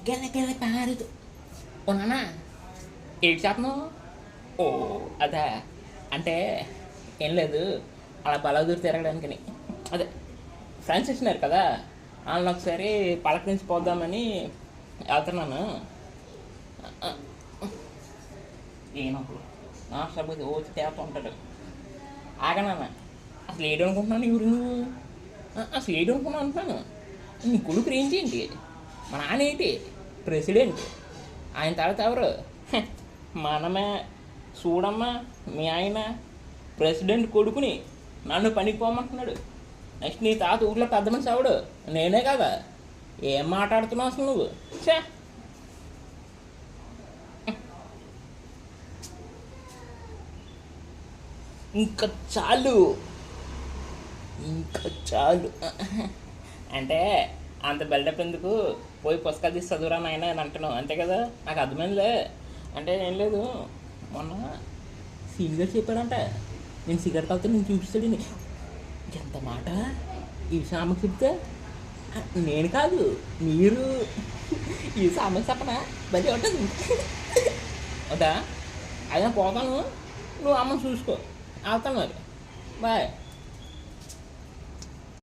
గెలగెల పారుతూ ఓ నాన్న ఏంటి చేతను ఓ అదే అంటే ఏం లేదు అలా బలదూరు తిరగడానికని అదే ఫ్రెండ్స్ ఇచ్చినారు కదా వాళ్ళని ఒకసారి పలకరించి పోద్దామని వెళ్తున్నాను. ఈయనప్పుడు నాష్టపోతే ఓచి తేత ఉంటాడు. ఆగనన్న అసలు ఏడు అనుకుంటున్నాను ఎవరు నువ్వు అసలు ఏడు అనుకున్నాను అంటున్నాను. నీ కొడుకు రేంజ్ ఏంటి? మా నాన్న ఏంటి ప్రెసిడెంట్, ఆయన తర్వాత ఎవరు? మనమే చూడమ్మా. మీ ఆయన ప్రెసిడెంట్ కొడుకుని నన్ను పనికి పోమంటున్నాడు. నెక్స్ట్ నీ తాత ఊర్లో పెద్ద మనిషి అవడు, నేనే కదా. ఏం మాట్లాడుతున్నావు అసలు నువ్వు? చే ఇంకా చాలు, ఇంకా చాలు. అంటే అంత బిల్డప్ ఎందుకు? పోయి పుస్తకాలు తీసి చదువురా నాయన అని అంటున్నావు అంతే కదా. నాకు అర్థమైందిలే. అంటే ఏం లేదు, మొన్న సీనియర్ చెప్పాడంట నేను సిగరెట్ తాగితే నేను చూపిస్తాడని. ఎంత మాట! ఈ విషయం అమ్మకి చెప్తే నేను కాదు మీరు ఈ అమ్మకి చెప్పనా బలి ఉంటుంది. వద్దా? అయినా పోతాను, నువ్వు అమ్మని చూసుకో. వెళ్తాను మరి. బాయ్.